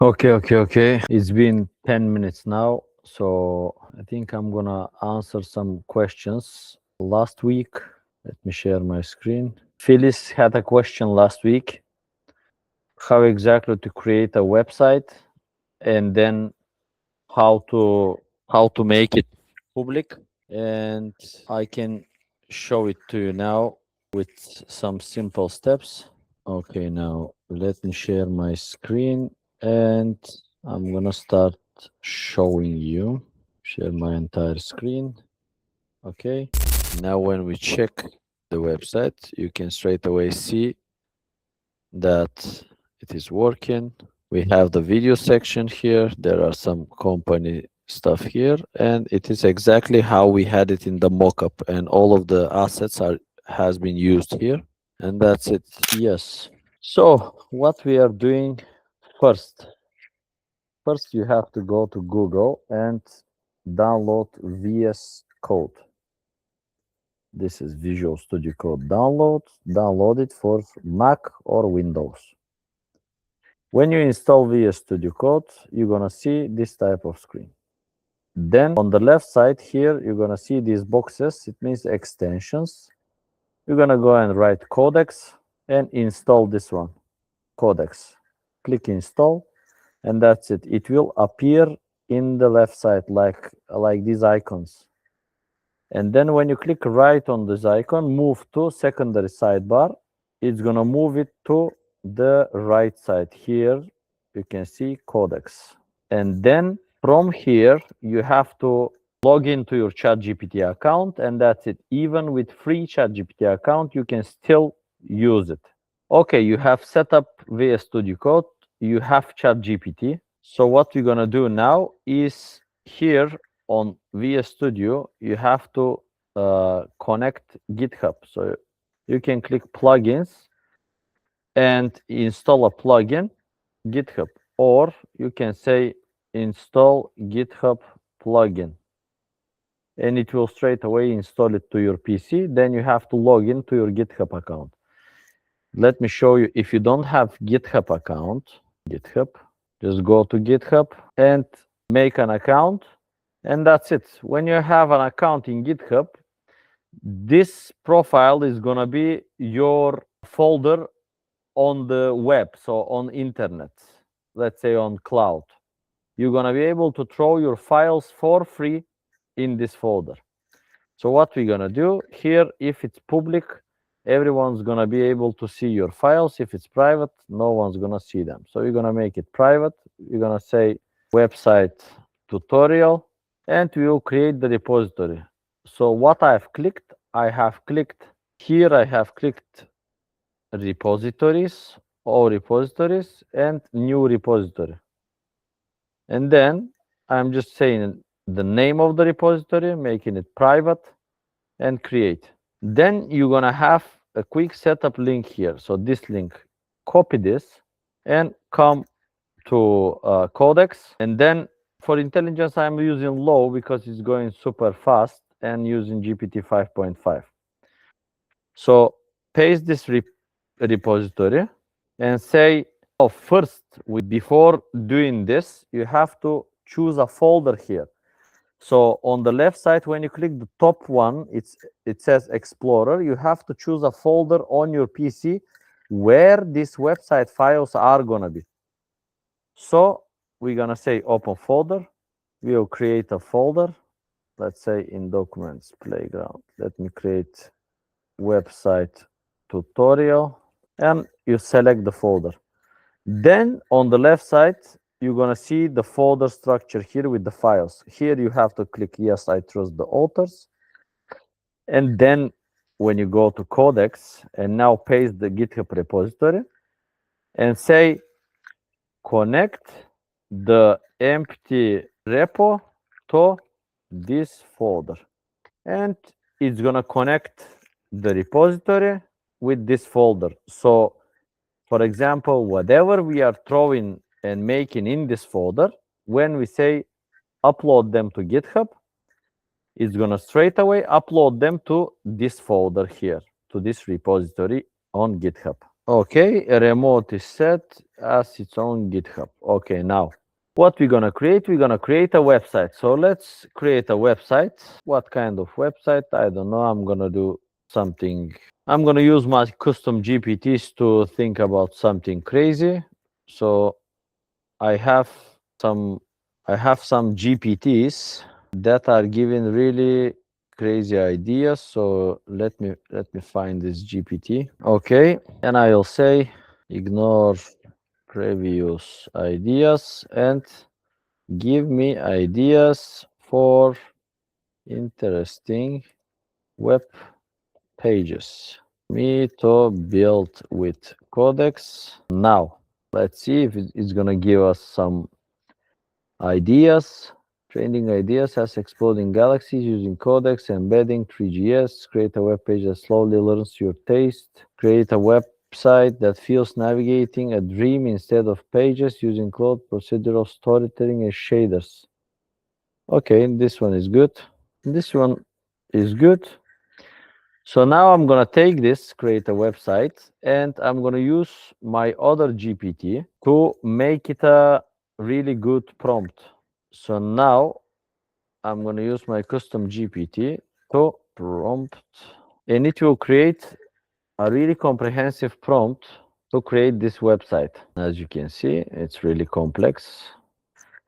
Okay. It's been 10 minutes now, so I think I'm gonna answer some questions. Last week, let me share my screen. Phyllis had a question last week, how exactly to create a website, and then how to make it public. And I can show it to you now with some simple steps. Okay, now let me share my screen and I'm gonna start showing you. Share my entire screen. Okay. Now when we check the website, you can straight away see that it is working. We have the video section here. There are some company stuff here, and it is exactly how we had it in the mockup, and all of the assets has been used here, and that's it. Yes. So what we are doing first you have to go to Google and download VS Code. This is Visual Studio Code download it for Mac or Windows. When you install VS Studio Code, you're gonna see this type of screen. Then on the left side here, you're gonna see these boxes. It means extensions. You're gonna go and write Codex and install this one, Codex. Click install, and that's it. It will appear in the left side like these icons. And then when you click right on this icon, move to secondary sidebar. It's gonna move it to the right side. Here you can see Codex. And then from here, you have to log into your ChatGPT account, and that's it. Even with free ChatGPT account, you can still use it. Okay, you have set up VS Studio Code, you have ChatGPT. So what we're gonna do now is here on VS Studio, you have to connect GitHub. So you can click plugins and install a plugin, GitHub, or you can say install GitHub plugin, and it will straight away install it to your PC. Then you have to log into your GitHub account. Let me show you. If you don't have GitHub account, GitHub, just go to GitHub and make an account, and that's it. When you have an account in GitHub, this profile is gonna be your folder on the web, so on internet, let's say on cloud. You're gonna be able to throw your files for free in this folder. So what we're gonna do here, if it's public, everyone's gonna be able to see your files. If it's private, no one's gonna see them. So you're gonna make it private. You're gonna say website tutorial, and we will create the repository. So what I've clicked, I have clicked repositories, all repositories, and new repository. And then I'm just saying the name of the repository, making it private, and create. Then you're gonna have a quick setup link here. So this link, copy this and come to Codex. And then for intelligence, I'm using low because it's going super fast and using GPT 5.5. So paste this repository and say, oh, first, before doing this, you have to choose a folder here. So on the left side, when you click the top one, it says Explorer. You have to choose a folder on your PC where these website files are gonna be. So we're gonna say open folder. We'll create a folder. Let's say in Documents Playground. Let me create website tutorial, and you select the folder. Then on the left side, you're gonna see the folder structure here with the files. Here you have to click yes, I trust the authors. And then when you go to Codex and now paste the GitHub repository and say connect the empty repo to this folder. And it's gonna connect the repository with this folder. So for example, whatever we are throwing and making in this folder, when we say upload them to GitHub, it's gonna straight away upload them to this folder here, to this repository on GitHub. Okay, a remote is set as its own GitHub. Okay, now what we're gonna create? We're gonna create a website. So let's create a website. What kind of website? I don't know. I'm gonna do something. I'm gonna use my custom GPTs to think about something crazy. So I have some GPTs that are giving really crazy ideas. So let me find this GPT. Okay, and I'll say ignore previous ideas and give me ideas for interesting web pages. Me to build with Codex. Now, let's see if it's gonna give us some ideas. Training ideas as exploding galaxies using Codex, embedding 3GS, create a web page that slowly learns your taste, create a website that feels navigating a dream instead of pages using cloud procedural storytelling and shaders. Okay, this one is good. This one is good. So now I'm gonna take this, create a website, and I'm gonna use my other GPT to make it a really good prompt. So now I'm going to use my custom GPT to prompt, and it will create a really comprehensive prompt to create this website. As you can see, it's really complex.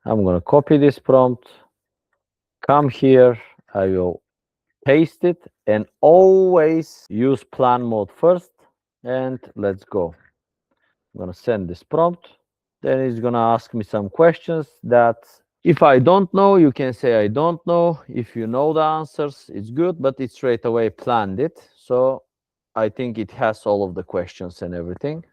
I'm going to copy this prompt, come here, I will paste it, and always use plan mode first, and let's go. I'm going to send this prompt. Then it's going to ask me some questions that if I don't know, you can say I don't know. If you know the answers, it's good, but it straight away planned it. So I think it has all of the questions and everything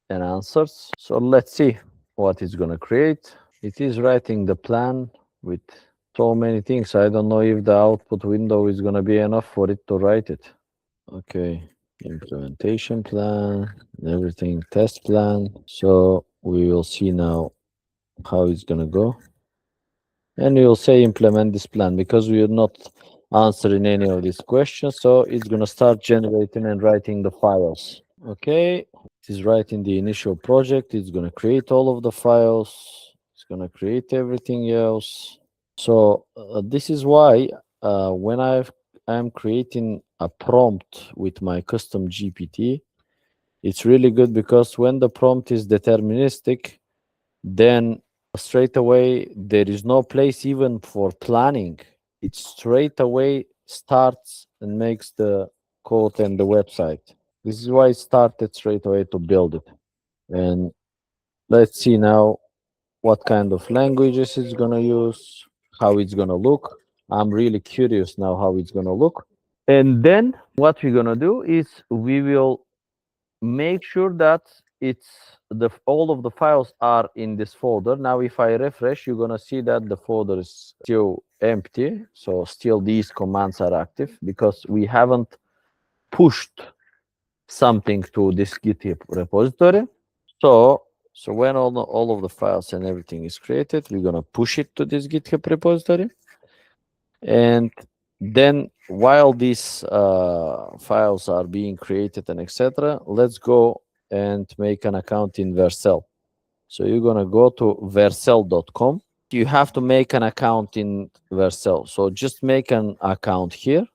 and answers. So let's see what it's going to create. It is writing the plan with so many things. I don't know if the output window is going to be enough for it to write it. Okay, implementation plan, everything, test plan. So we will see now how it's going to go. And we will say implement this plan because we are not answering any of these questions. So it's going to start generating and writing the files. Okay, it is writing the initial project. It's going to create all of the files. It's going to create everything else. So this is why when I'm creating a prompt with my custom GPT, it's really good because when the prompt is deterministic, then straight away there is no place even for planning. It straight away starts and makes the code and the website. This is why I started straight away to build it. And let's see now what kind of languages it's gonna use, how it's gonna look. I'm really curious now how it's gonna look. And then what we're gonna do is we will make sure that it's all of the files are in this folder. Now if I refresh, you're gonna see that the folder is still empty, so still these commands are active because we haven't pushed something to this GitHub repository. So when all of the files and everything is created, we're gonna push it to this GitHub repository. And then while these files are being created and etc., let's go and make an account in Vercel. So you're gonna go to vercel.com. You have to make an account in Vercel. So just make an account here,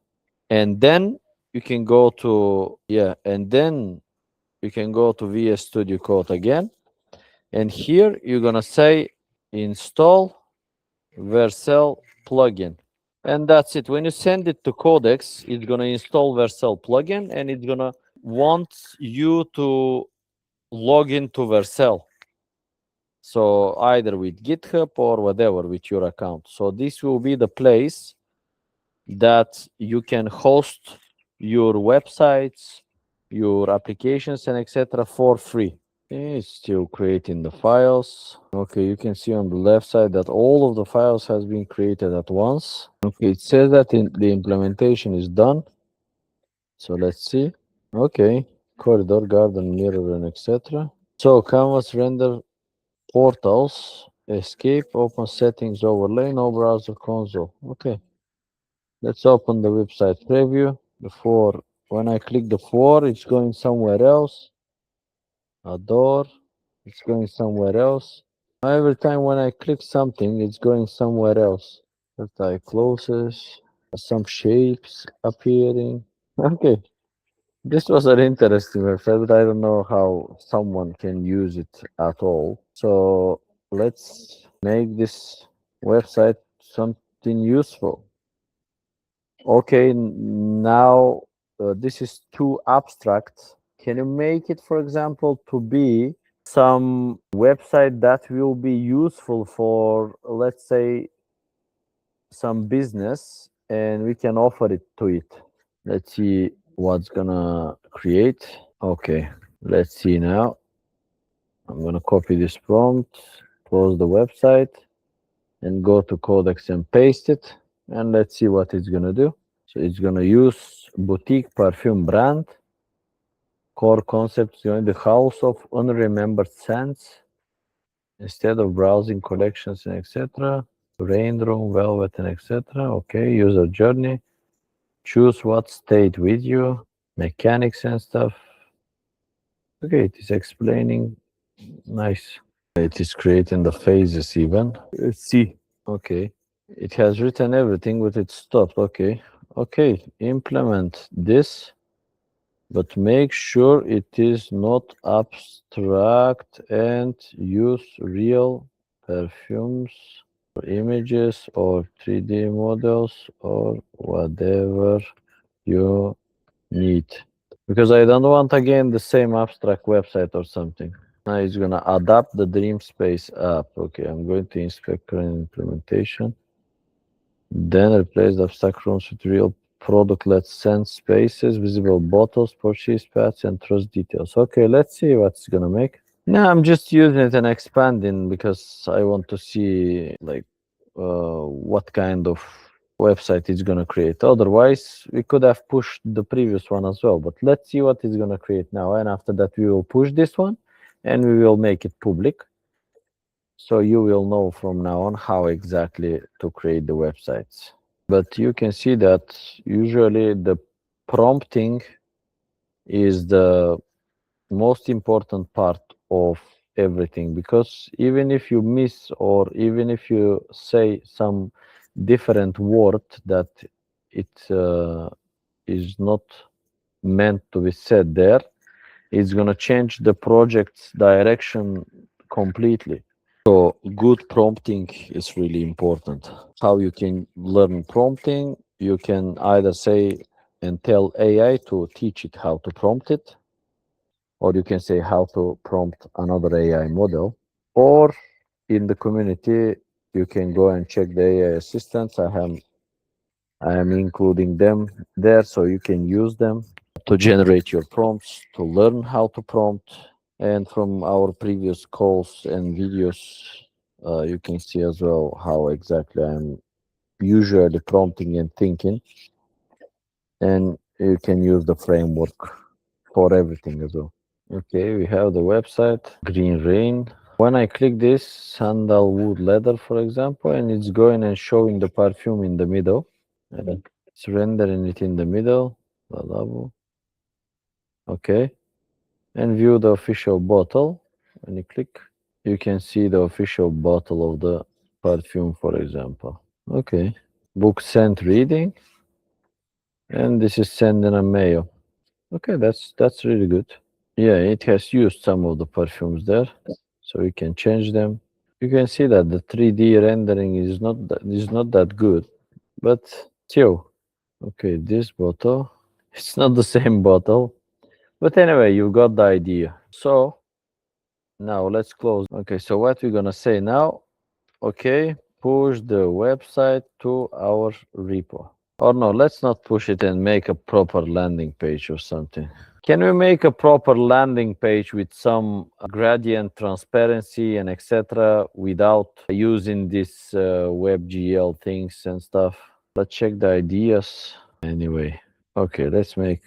and then you can go to and then you can go to VS Studio Code again, and here you're gonna say install Vercel plugin. And that's it. When you send it to Codex, it's going to install Vercel plugin and it's going to want you to log into Vercel. So either with GitHub or whatever with your account. So this will be the place that you can host your websites, your applications and etc. for free. It's still creating the files. Okay, you can see on the left side that all of the files has been created at once. Okay, it says that the implementation is done. So let's see. Okay, corridor, garden, mirror, and etc. So canvas render portals, escape, open settings, overlay, no browser console. Okay, let's open the website preview. When I click the 4, it's going somewhere else. a door. It's going somewhere else. Every time when I click something, it's going somewhere else. If I close this, some shapes appearing. Okay, this was an interesting website, but I don't know how someone can use it at all. So let's make this website something useful. Okay, now this is too abstract. Can you make it, for example, to be some website that will be useful for, let's say, some business, and we can offer it to it? Let's see what's gonna create. Okay, let's see now. I'm gonna copy this prompt, close the website, and go to Codex and paste it. And let's see what it's gonna do. So it's gonna use boutique perfume brand. Core concept, join the house of unremembered scents. Instead of browsing collections and etc. Rain room, velvet and etc. Okay, user journey. Choose what stayed with you. Mechanics and stuff. Okay, it is explaining. Nice. It is creating the phases even. Let's see. Okay. It has written everything, but it stopped. Okay. Okay. Implement this, but make sure it is not abstract and use real perfumes or images or 3D models or whatever you need. Because I don't want again the same abstract website or something. Now it's gonna adapt the dream space app. Okay, I'm going to inspect current implementation. Then replace the abstract rooms with real product-led sense spaces, visible bottles, purchase paths, and trust details. Okay, let's see what it's gonna make. No, I'm just using it and expanding because I want to see like what kind of website it's gonna create. Otherwise, we could have pushed the previous one as well. But let's see what it's gonna create now, and after that, we will push this one, and we will make it public. So you will know from now on how exactly to create the websites. But you can see that usually the prompting is the most important part of everything, because even if you miss or even if you say some different word that it is not meant to be said there, it's going to change the project's direction completely. So good prompting is really important. How you can learn prompting, you can either say and tell AI to teach it how to prompt it, or you can say how to prompt another AI model, or in the community, you can go and check the AI assistants. I am including them there, so you can use them to generate your prompts, to learn how to prompt. And from our previous calls and videos, you can see as well how exactly I'm usually prompting and thinking. And you can use the framework for everything as well. Okay, we have the website, Green Rain. When I click this, sandalwood leather, for example, and it's going and showing the perfume in the middle. And it's rendering it in the middle. Okay. And view the official bottle. When you click, you can see the official bottle of the perfume, for example. Okay. Book sent reading. And this is sending a mail. Okay, that's really good. Yeah, it has used some of the perfumes there, so we can change them. You can see that the 3D rendering is not that good, but still. Okay, this bottle, it's not the same bottle, but anyway, you got the idea. So now let's close. Okay, so what we're gonna say now? Okay, push the website to our repo. Or no, let's not push it and make a proper landing page or something. Can we make a proper landing page with some gradient transparency and etc. without using this WebGL things and stuff? Let's check the ideas. Anyway, okay, let's make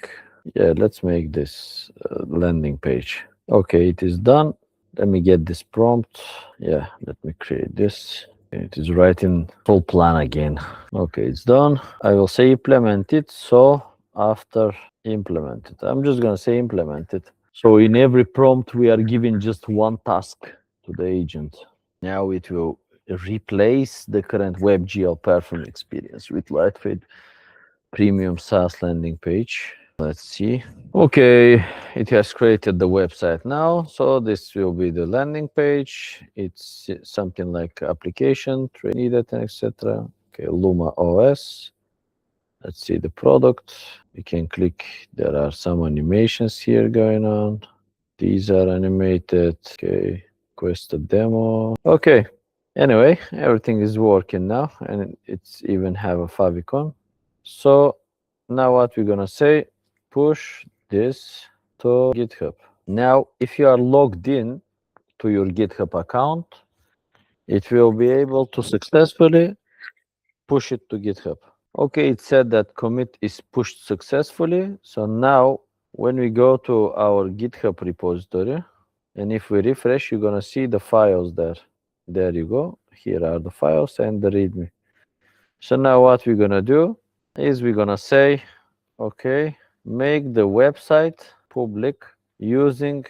this landing page. Okay, it is done. Let me get this prompt. Yeah, let me create this. It is writing full plan again. Okay, it's done. I will say implement it. So after implement it, I'm just gonna say implement it. So in every prompt, we are giving just one task to the agent. Now it will replace the current WebGL perfume experience with Lightweight Premium SaaS landing page. Let's see. Okay, it has created the website now. So this will be the landing page. It's something like application, trade needed, etc. Okay, Luma OS. Let's see the product. We can click. There are some animations here going on. These are animated. Okay, quest a demo. Okay. Anyway, everything is working now, and it's even have a favicon. So now what we're gonna say, push this to GitHub. Now, if you are logged in to your GitHub account, it will be able to successfully push it to GitHub. Okay, it said that commit is pushed successfully. So now when we go to our GitHub repository, and if we refresh, you're gonna see the files there. There you go. Here are the files and the README. So now what we're gonna do is we're gonna say, okay, make the website public using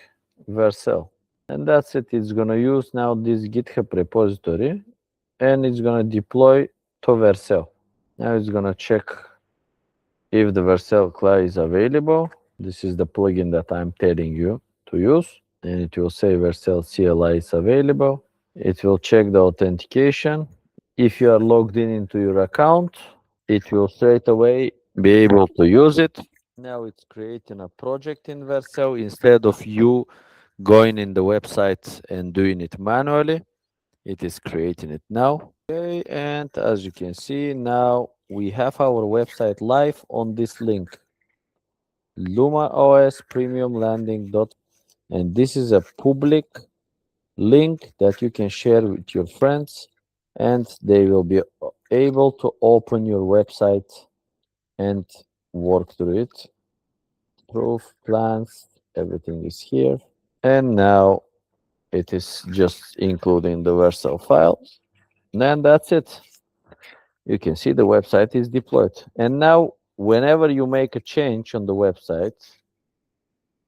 Vercel. And that's it. It's gonna use now this GitHub repository and it's gonna deploy to Vercel. Now it's gonna check if the Vercel CLI is available. This is the plugin that I'm telling you to use. And it will say Vercel CLI is available. It will check the authentication. If you are logged in into your account, it will straight away be able to use it. Now it's creating a project in Vercel instead of you going in the website and doing it manually. It is creating it now. Okay, and as you can see, now we have our website live on this link, LumaOS Premium Landing. And this is a public link that you can share with your friends, and they will be able to open your website and work through it. Proof, plans, everything is here. And now it is just including the Vercel file. And that's it. You can see the website is deployed. And now, whenever you make a change on the website,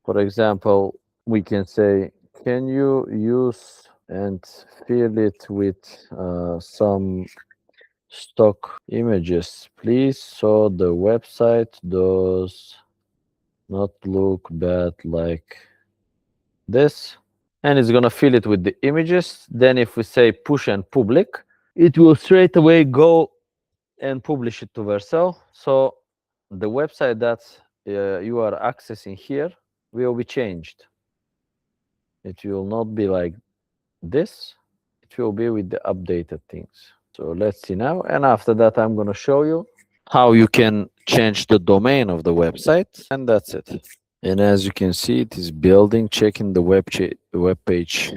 for example, we can say, can you use and fill it with some stock images, please, so the website does not look bad like this. And it's going to fill it with the images. Then if we say push and public, it will straight away go and publish it to Vercel. So the website that you are accessing here will be changed. It will not be like this. It will be with the updated things. So let's see now. And after that, I'm going to show you how you can change the domain of the website. And that's it. And as you can see, it is building, checking the web page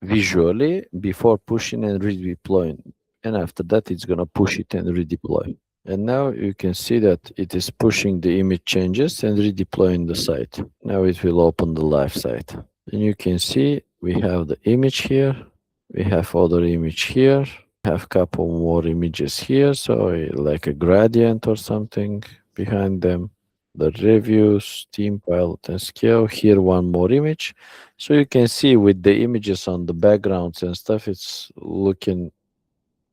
visually before pushing and redeploying. And after that, it's going to push it and redeploy. And now you can see that it is pushing the image changes and redeploying the site. Now it will open the live site. And you can see we have the image here. We have other image here. We have a couple more images here. So like a gradient or something behind them. The reviews, team pilot and scale. Here one more image. So you can see with the images on the backgrounds and stuff, it's looking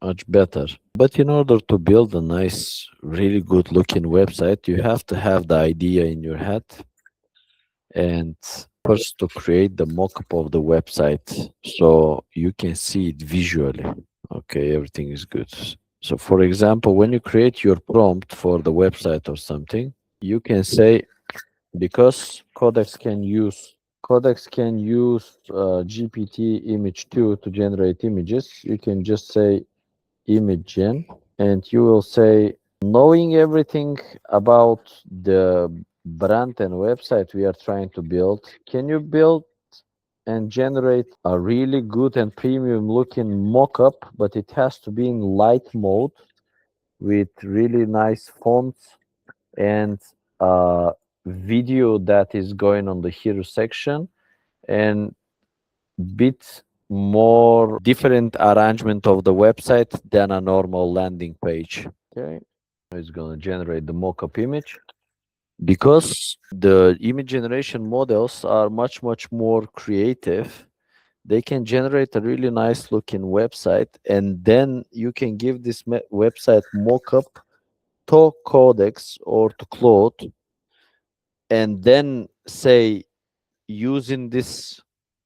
much better. But in order to build a nice, really good looking website, you have to have the idea in your head. And first to create the mockup of the website so you can see it visually. Okay, everything is good. So for example, when you create your prompt for the website or something, you can say, because Codex can use GPT image 2 to generate images, you can just say image gen, and you will say, knowing everything about the brand and website we are trying to build, can you build and generate a really good and premium looking mockup, but it has to be in light mode with really nice fonts and video that is going on the hero section and bit more different arrangement of the website than a normal landing page. Okay, it's going to generate the mockup image. because the image generation models are much more creative. They can generate a really nice looking website, and then you can give this website mockup to Codex or to Claude, and then say, using this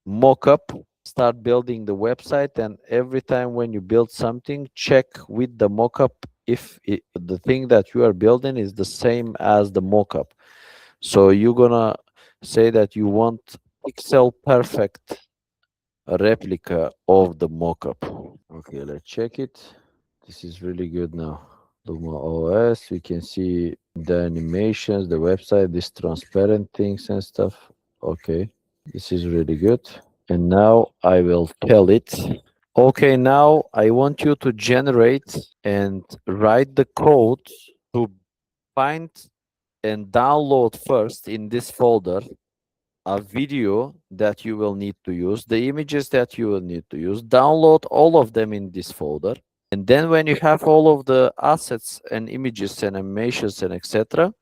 mockup, start building the website. And every time when you build something, check with the mockup if the thing that you are building is the same as the mockup. So you're gonna say that you want pixel perfect replica of the mockup. Okay, let's check it. This is really good now. Luma OS, we can see the animations, the website, these transparent things and stuff. Okay, this is really good. And now I will tell it. Okay, now I want you to generate and write the code to find and download first in this folder a video that you will need to use, the images that you will need to use, download all of them in this folder. And then when you have all of the assets and images and animations and etc.,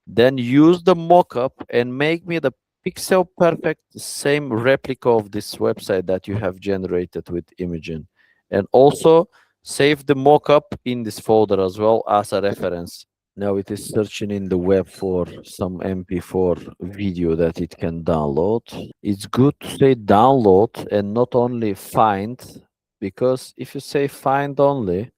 then use the mockup and make me the pixel perfect same replica of this website that you have generated with Imagen. And also save the mockup in this folder as well as a reference. Now it is searching in the web for some MP4 video that it can download. It's good to say download and not only find, because if you say find only,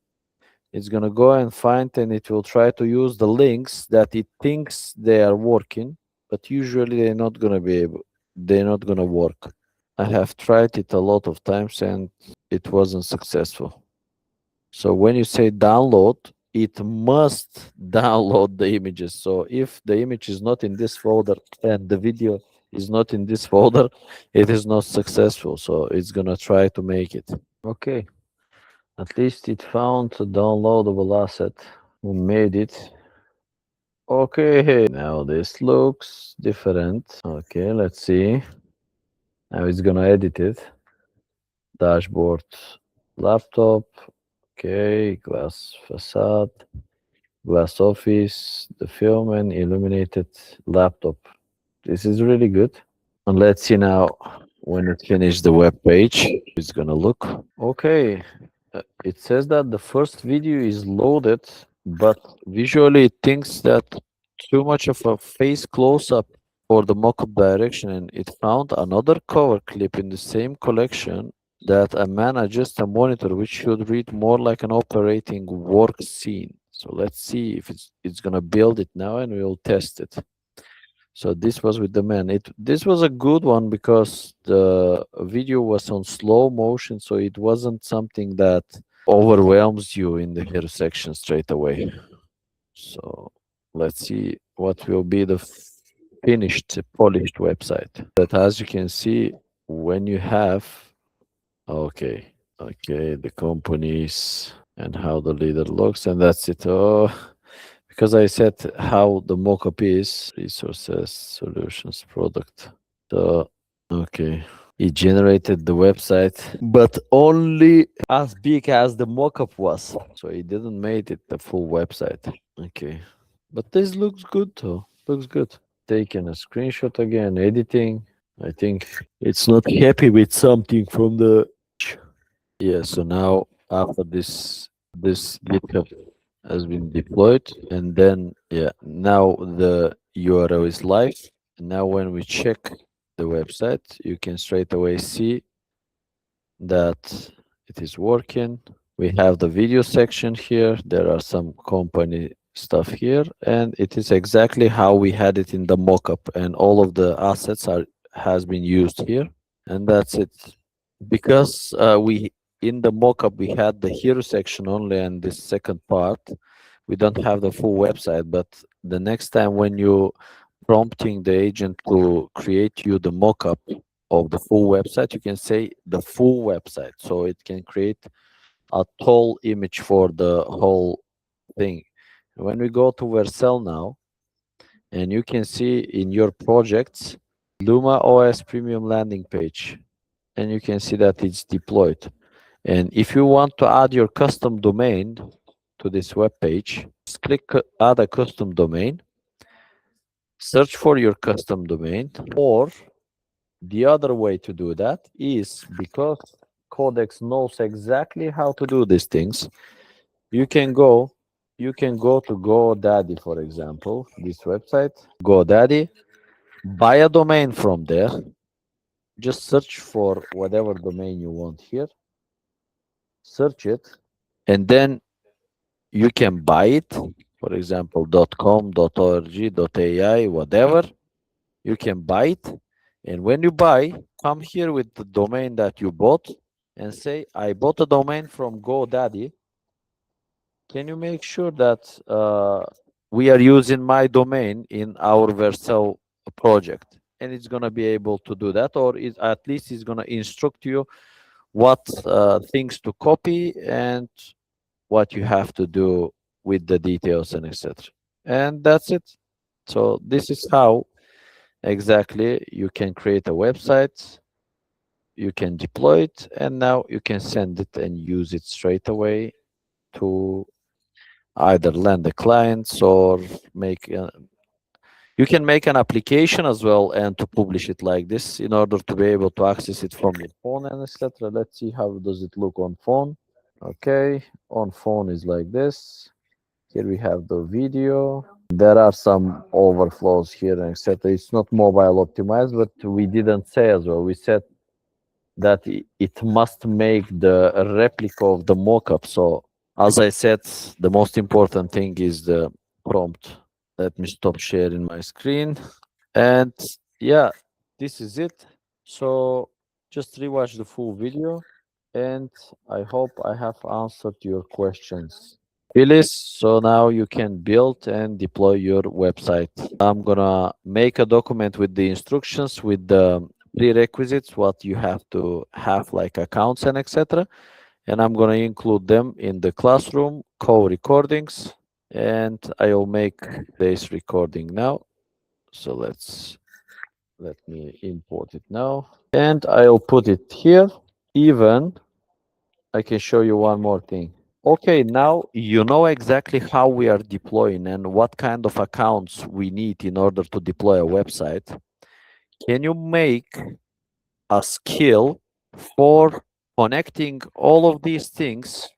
it's going to go and find, and it will try to use the links that it thinks they are working, but usually they're not going to work. I have tried it a lot of times and it wasn't successful. So when you say download, it must download the images. So if the image is not in this folder and the video is not in this folder, it is not successful. So it's going to try to make it. Okay. At least it found a downloadable asset. We made it. Okay, now this looks different. Okay, let's see. Now it's gonna edit it. Dashboard, laptop. Okay, glass facade, glass office, the film, and illuminated laptop. This is really good. And let's see now when it finishes the web page, it's gonna look. Okay, it says that the first video is loaded, but visually it thinks that too much of a face close-up for the mockup direction, and it found another cover clip in the same collection that a man adjusts a monitor, which should read more like an operating work scene. So let's see if it's gonna build it now, and we'll test it. So this was with the man. This was a good one because the video was on slow motion, so it wasn't something that overwhelms you in the hero section straight away. So let's see what will be the finished, polished website. That, as you can see, when you have okay, the companies and how the leader looks, and that's it. Oh, because I said how the mockup is, resources, solutions, product. So, okay. It generated the website, but only as big as the mockup was. So it didn't make it the full website. Okay. But this looks good though. Looks good. Taking a screenshot again, editing. I think it's not happy with something from the. Yeah, so now after this GitHub has been deployed, and then yeah, now the URL is live. And now when we check the website, you can straight away see that it is working. We have the video section here. There are some company stuff here, and it is exactly how we had it in the mockup, and all of the assets has been used here, and that's it. Because we in the mockup we had the hero section only, and this second part we don't have the full website. But the next time when you prompting the agent to create you the mockup of the full website, you can say the full website, so it can create a tall image for the whole thing. When we go to Vercel now, and you can see in your projects Luma OS premium landing page, and you can see that it's deployed. And if you want to add your custom domain to this web page, just click add a custom domain, search for your custom domain, or the other way to do that is, because Codex knows exactly how to do these things, you can go to GoDaddy, for example, this website, GoDaddy, buy a domain from there, just search for whatever domain you want here, search it, and then you can buy it, for example, .com, .org, .ai, whatever. You can buy it, and when you buy, come here with the domain that you bought and say, I bought a domain from GoDaddy. Can you make sure that we are using my domain in our Vercel project? And it's going to be able to do that, or at least it's going to instruct you what things to copy and what you have to do with the details and etc. And that's it. So this is how exactly you can create a website, you can deploy it, and now you can send it and use it straight away to either land the clients or you can make an application as well and to publish it like this in order to be able to access it from your phone and etc. Let's see how does it look on phone. Okay, on phone is like this. Here we have the video. There are some overflows here and etc. It's not mobile optimized, but we didn't say as well. We said that it must make the replica of the mockup. So as I said, the most important thing is the prompt. Let me stop sharing my screen. And yeah, this is it. So just rewatch the full video, and I hope I have answered your questions. Phyllis, so now you can build and deploy your website. I'm gonna make a document with the instructions, with the prerequisites, what you have to have, like accounts and etc. And I'm gonna include them in the classroom co-recordings, and I'll make this recording now. So let me import it now, and I'll put it here. Even I can show you one more thing. Okay, now you know exactly how we are deploying and what kind of accounts we need in order to deploy a website. Can you make a skill for connecting all of these things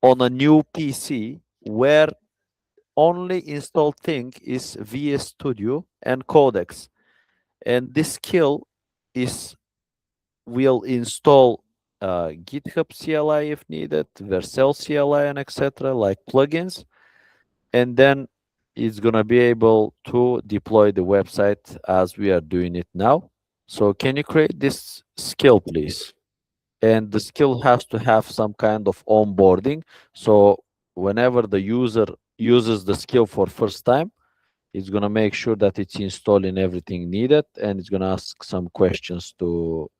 on a new PC where only installed thing is VS Studio and Codex? And this skill is will install GitHub CLI if needed, Vercel CLI and etc. like plugins, and then it's gonna be able to deploy the website as we are doing it now. So can you create this skill, please? And the skill has to have some kind of onboarding. So whenever the user uses the skill for first time, it's gonna make sure that it's installing everything needed, and it's gonna ask some questions to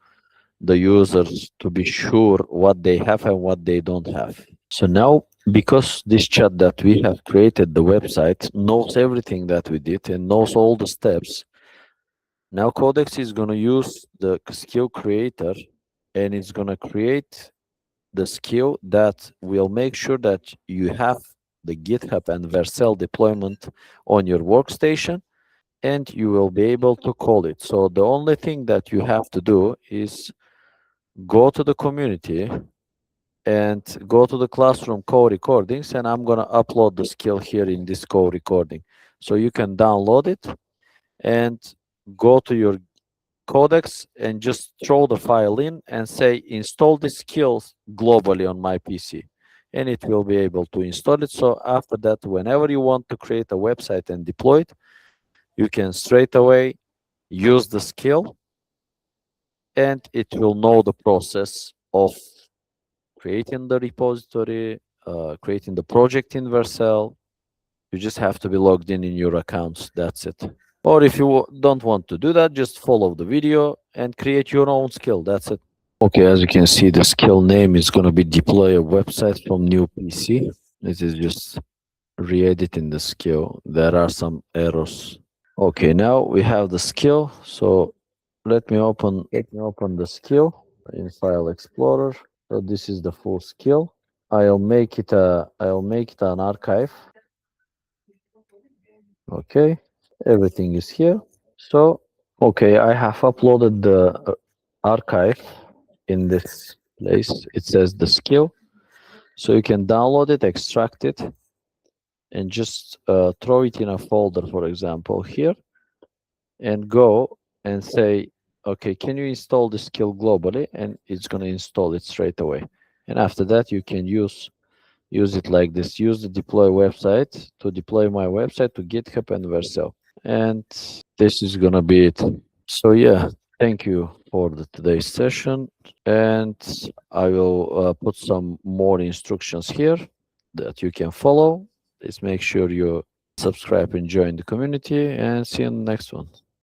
the users to be sure what they have and what they don't have. So now, because this chat that we have created, the website knows everything that we did and knows all the steps, now Codex is going to use the skill creator, and it's going to create the skill that will make sure that you have the GitHub and Vercel deployment on your workstation, and you will be able to call it. So the only thing that you have to do is go to the community and go to the classroom co-recordings, and I'm going to upload the skill here in this co-recording. So you can download it and go to your codex and just throw the file in and say install the skills globally on my PC, and it will be able to install it. So after that, whenever you want to create a website and deploy it, you can straight away use the skill, and it will know the process of creating the repository, creating the project in Vercel. You just have to be logged in your accounts. That's it. Or if you don't want to do that, just follow the video and create your own skill. That's it. Okay, as you can see, the skill name is going to be deploy a website from new PC. This is just re-editing the skill. There are some errors. Okay, now we have the skill. So let me open the skill in File Explorer. So this is the full skill. I'll make it an archive. Okay. Everything is here. So, okay, I have uploaded the archive in this place. It says the skill. So you can download it, extract it, and just throw it in a folder, for example, here, and go and say, okay, can you install the skill globally? And it's going to install it straight away. And after that, you can use it like this. Use the deploy website to deploy my website to GitHub and Vercel. And this is going to be it. So yeah, thank you for today's session. And I will put some more instructions here that you can follow. Please make sure you subscribe and join the community, and see you in the next one.